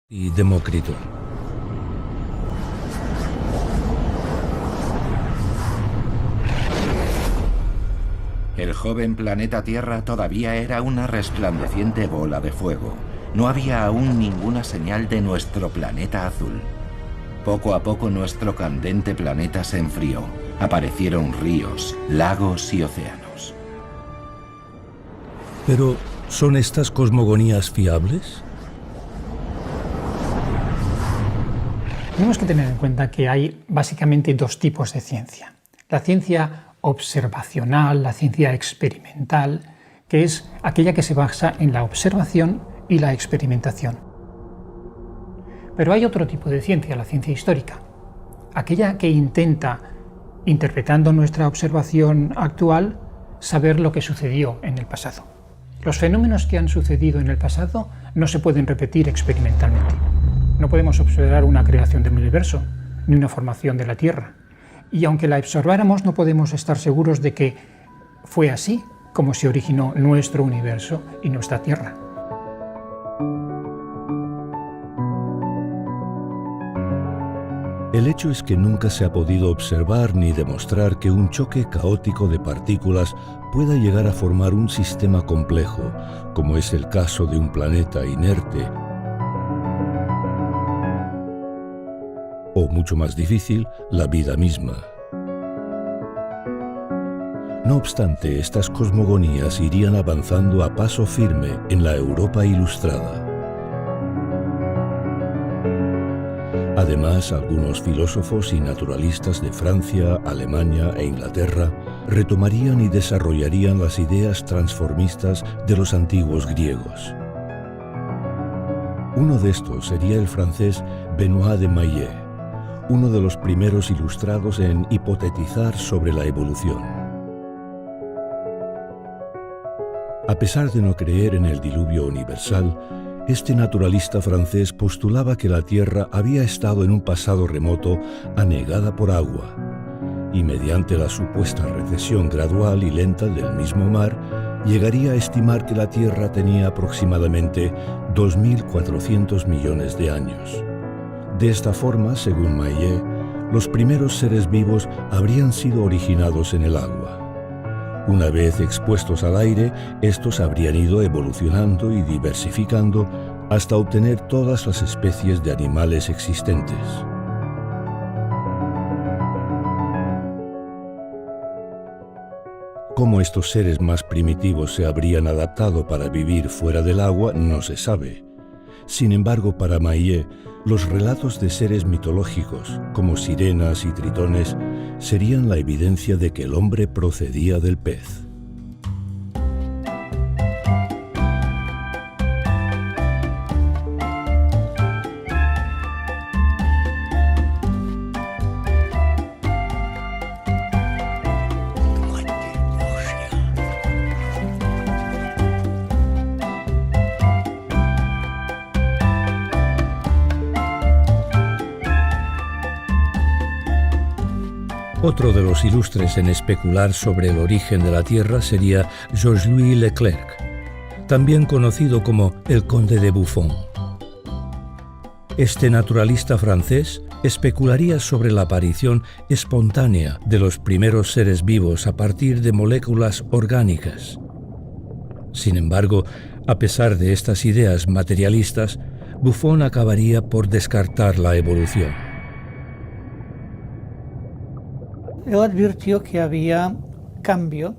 y Demócrito. El joven planeta Tierra todavía era una resplandeciente bola de fuego. No había aún ninguna señal de nuestro planeta azul. Poco a poco nuestro candente planeta se enfrió. Aparecieron ríos, lagos y océanos. Pero, ¿son estas cosmogonías fiables? Tenemos que tener en cuenta que hay básicamente dos tipos de ciencia. La ciencia observacional, la ciencia experimental, que es aquella que se basa en la observación y la experimentación. Pero hay otro tipo de ciencia, la ciencia histórica, aquella que intenta, interpretando nuestra observación actual, saber lo que sucedió en el pasado. Los fenómenos que han sucedido en el pasado no se pueden repetir experimentalmente. No podemos observar una creación del universo, ni una formación de la Tierra. Y aunque la observáramos, no podemos estar seguros de que fue así como se originó nuestro universo y nuestra Tierra. El hecho es que nunca se ha podido observar ni demostrar que un choque caótico de partículas pueda llegar a formar un sistema complejo, como es el caso de un planeta inerte, o mucho más difícil, la vida misma. No obstante, estas cosmogonías irían avanzando a paso firme en la Europa ilustrada. Además, algunos filósofos y naturalistas de Francia, Alemania e Inglaterra retomarían y desarrollarían las ideas transformistas de los antiguos griegos. Uno de estos sería el francés Benoît de Maillet, uno de los primeros ilustrados en hipotetizar sobre la evolución. A pesar de no creer en el diluvio universal, este naturalista francés postulaba que la Tierra había estado en un pasado remoto anegada por agua, y mediante la supuesta recesión gradual y lenta del mismo mar, llegaría a estimar que la Tierra tenía aproximadamente 2.400 millones de años. De esta forma, según Maillet, los primeros seres vivos habrían sido originados en el agua. Una vez expuestos al aire, estos habrían ido evolucionando y diversificando hasta obtener todas las especies de animales existentes. Cómo estos seres más primitivos se habrían adaptado para vivir fuera del agua no se sabe. Sin embargo, para Maillet, los relatos de seres mitológicos, como sirenas y tritones, serían la evidencia de que el hombre procedía del pez. Otro de los ilustres en especular sobre el origen de la Tierra sería Georges-Louis Leclerc, también conocido como el Conde de Buffon. Este naturalista francés especularía sobre la aparición espontánea de los primeros seres vivos a partir de moléculas orgánicas. Sin embargo, a pesar de estas ideas materialistas, Buffon acabaría por descartar la evolución. Él advirtió que había cambio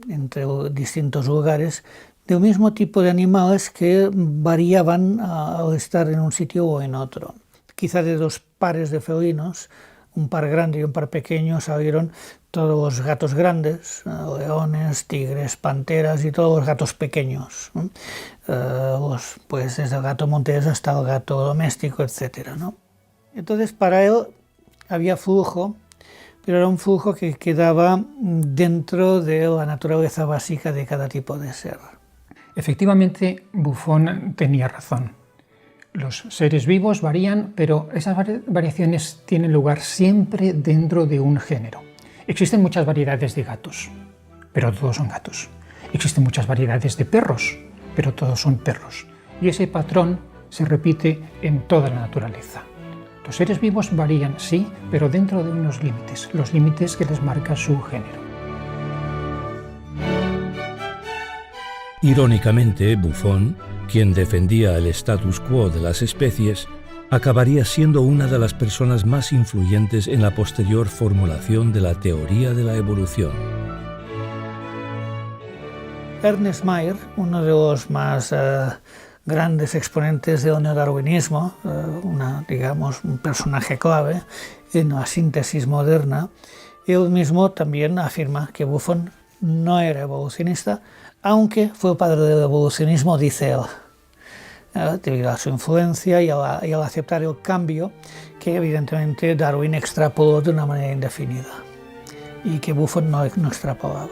entre distintos lugares de un mismo tipo de animales que variaban al estar en un sitio o en otro. Quizá de dos pares de felinos, un par grande y un par pequeño, salieron todos los gatos grandes, leones, tigres, panteras y todos los gatos pequeños, ¿no? Pues desde el gato montés hasta el gato doméstico, etc., ¿no? Entonces, para él había flujo, pero era un flujo que quedaba dentro de la naturaleza básica de cada tipo de ser. Efectivamente, Buffon tenía razón. Los seres vivos varían, pero esas variaciones tienen lugar siempre dentro de un género. Existen muchas variedades de gatos, pero todos son gatos. Existen muchas variedades de perros, pero todos son perros. y ese patrón se repite en toda la naturaleza. Los seres vivos varían, sí, pero dentro de unos límites, los límites que les marca su género. Irónicamente, Buffon, quien defendía el status quo de las especies, acabaría siendo una de las personas más influyentes en la posterior formulación de la teoría de la evolución. Ernest Mayr, uno de los más grandes exponentes del neodarwinismo, un personaje clave en la síntesis moderna, él mismo también afirma que Buffon no era evolucionista, aunque fue el padre del evolucionismo, dice él, debido a su influencia y al aceptar el cambio que evidentemente Darwin extrapoló de una manera indefinida y que Buffon no extrapolaba.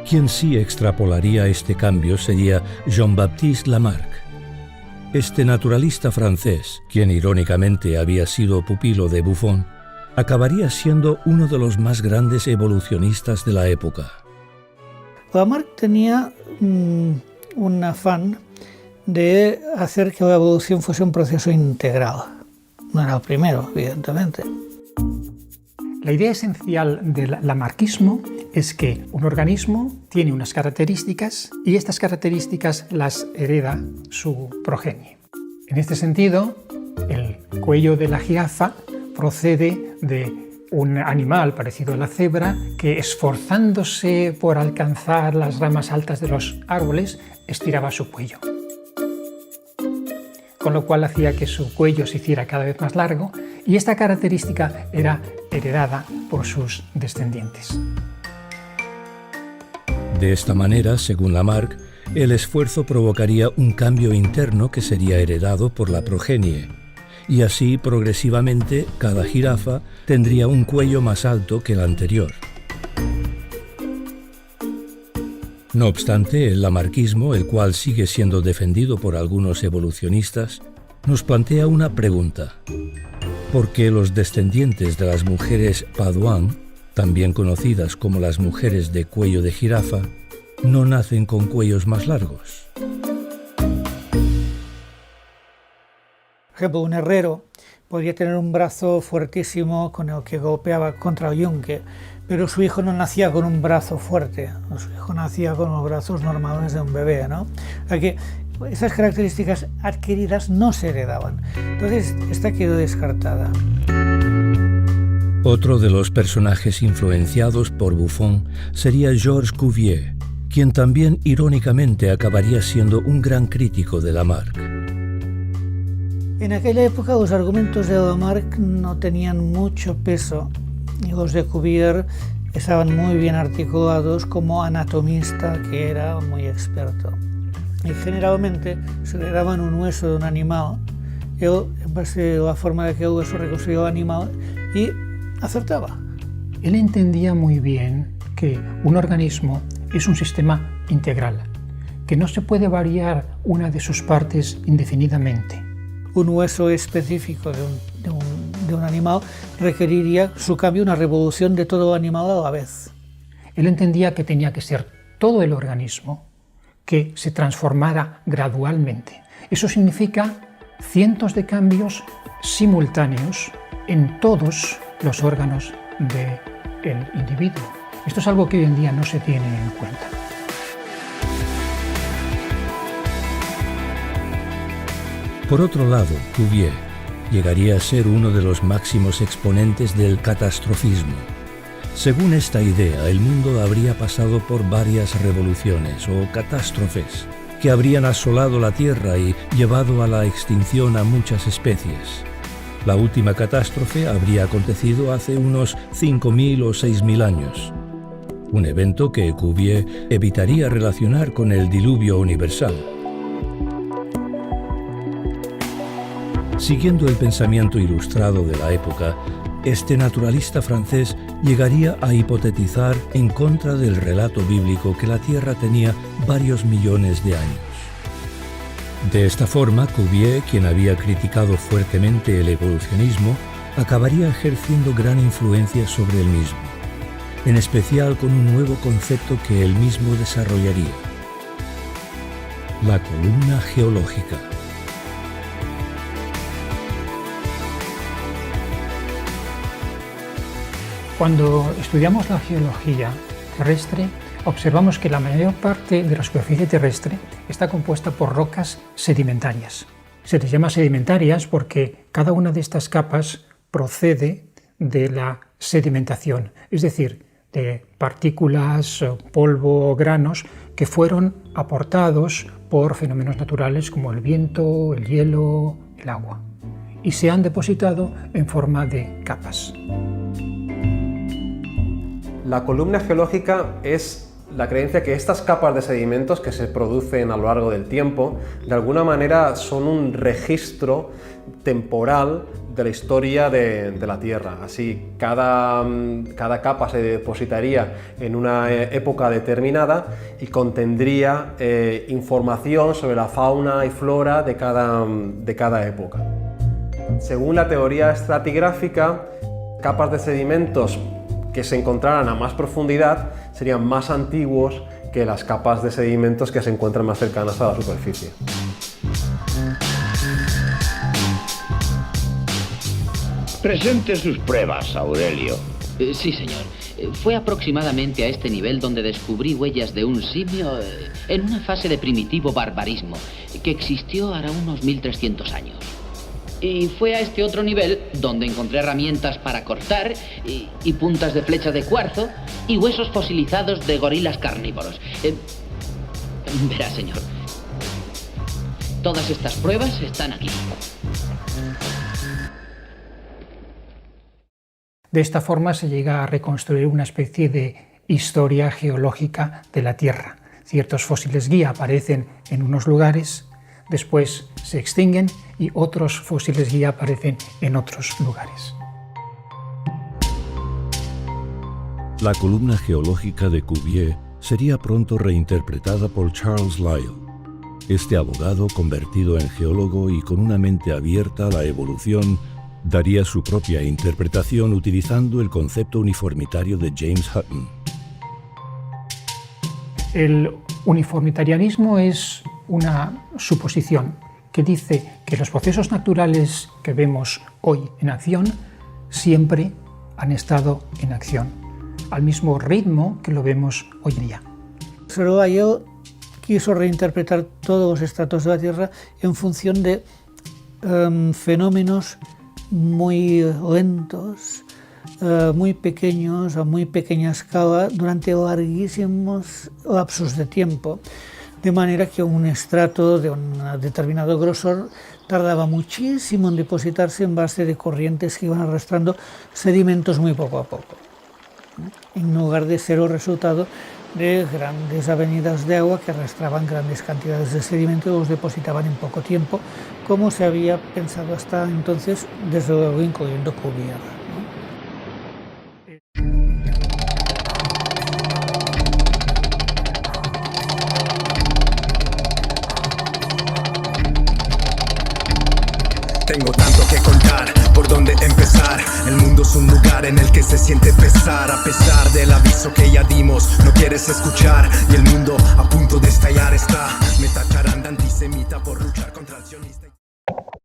Quien sí extrapolaría este cambio sería Jean-Baptiste Lamarck. Este naturalista francés, quien irónicamente había sido pupilo de Buffon, acabaría siendo uno de los más grandes evolucionistas de la época. Lamarck tenía un afán de hacer que la evolución fuese un proceso integral. No era el primero, evidentemente. La idea esencial del lamarckismo es que un organismo tiene unas características y estas características las hereda su progenie. En este sentido, el cuello de la jirafa procede de un animal parecido a la cebra que, esforzándose por alcanzar las ramas altas de los árboles, estiraba su cuello, con lo cual hacía que su cuello se hiciera cada vez más largo, y esta característica era heredada por sus descendientes. De esta manera, según Lamarck, el esfuerzo provocaría un cambio interno que sería heredado por la progenie, y así progresivamente cada jirafa tendría un cuello más alto que el anterior. No obstante, el lamarckismo, el cual sigue siendo defendido por algunos evolucionistas, nos plantea una pregunta. ¿Por qué los descendientes de las mujeres Paduan, también conocidas como las mujeres de cuello de jirafa, no nacen con cuellos más largos? Por ejemplo, un herrero podía tener un brazo fuertísimo con el que golpeaba contra el yunque, pero su hijo no nacía con un brazo fuerte, su hijo nacía con los brazos normales de un bebé, ¿no? O sea que esas características adquiridas no se heredaban. Entonces, esta quedó descartada. Otro de los personajes influenciados por Buffon sería Georges Cuvier, quien también irónicamente acabaría siendo un gran crítico de Lamarck. En aquella época los argumentos de Lamarck no tenían mucho peso y los de Cuvier estaban muy bien articulados como anatomista, que era muy experto. Y generalmente se le daban un hueso de un animal, él, en base a la forma de que el hueso reconstruía el animal, y acertaba. Él entendía muy bien que un organismo es un sistema integral, que no se puede variar una de sus partes indefinidamente. Un hueso específico de un animal requeriría, su cambio, una revolución de todo el animal a la vez. Él entendía que tenía que ser todo el organismo que se transformara gradualmente. Eso significa cientos de cambios simultáneos en todos los órganos del individuo. Esto es algo que hoy en día no se tiene en cuenta. Por otro lado, Cuvier llegaría a ser uno de los máximos exponentes del catastrofismo. Según esta idea, el mundo habría pasado por varias revoluciones o catástrofes que habrían asolado la Tierra y llevado a la extinción a muchas especies. La última catástrofe habría acontecido hace unos 5.000 o 6.000 años, un evento que Cuvier evitaría relacionar con el diluvio universal. Siguiendo el pensamiento ilustrado de la época, este naturalista francés llegaría a hipotetizar en contra del relato bíblico que la Tierra tenía varios millones de años. De esta forma, Cuvier, quien había criticado fuertemente el evolucionismo, acabaría ejerciendo gran influencia sobre el mismo, en especial con un nuevo concepto que él mismo desarrollaría. La columna geológica. Cuando estudiamos la geología terrestre, observamos que la mayor parte de la superficie terrestre está compuesta por rocas sedimentarias. Se les llama sedimentarias porque cada una de estas capas procede de la sedimentación, es decir, de partículas, polvo o granos que fueron aportados por fenómenos naturales como el viento, el hielo, el agua, y se han depositado en forma de capas. La columna geológica es la creencia que estas capas de sedimentos que se producen a lo largo del tiempo, de alguna manera son un registro temporal de la historia de la Tierra. Así, cada capa se depositaría en una época determinada y contendría información sobre la fauna y flora de cada época. Según la teoría estratigráfica, capas de sedimentos que se encontraran a más profundidad serían más antiguos que las capas de sedimentos que se encuentran más cercanas a la superficie. Presente sus pruebas, Aurelio. Sí, señor. Fue aproximadamente a este nivel donde descubrí huellas de un simio en una fase de primitivo barbarismo que existió hará unos 1300 años. Y fue a este otro nivel donde encontré herramientas para cortar y puntas de flecha de cuarzo y huesos fosilizados de gorilas carnívoros. Verá, señor. Todas estas pruebas están aquí. De esta forma se llega a reconstruir una especie de historia geológica de la Tierra. Ciertos fósiles guía aparecen en unos lugares, después se extinguen y otros fósiles guía aparecen en otros lugares. La columna geológica de Cuvier sería pronto reinterpretada por Charles Lyell. Este abogado, convertido en geólogo y con una mente abierta a la evolución, daría su propia interpretación utilizando el concepto uniformitario de James Hutton. El uniformitarianismo es una suposición que dice que los procesos naturales que vemos hoy en acción siempre han estado en acción, al mismo ritmo que lo vemos hoy en día. Pero Lyell quiso reinterpretar todos los estratos de la Tierra en función de fenómenos muy lentos, muy pequeños, a muy pequeña escala, durante larguísimos lapsos de tiempo, de manera que un estrato de un determinado grosor tardaba muchísimo en depositarse en base de corrientes que iban arrastrando sedimentos muy poco a poco, en lugar de ser el resultado de grandes avenidas de agua que arrastraban grandes cantidades de sedimento y los depositaban en poco tiempo, como se había pensado hasta entonces, desde luego incluyendo Cuvier. Tengo tanto que contar, ¿por dónde empezar? El mundo es un lugar en el que se siente pesar. A pesar del aviso que ya dimos, no quieres escuchar. Y el mundo a punto de estallar está. Me tacharán de antisemita por luchar con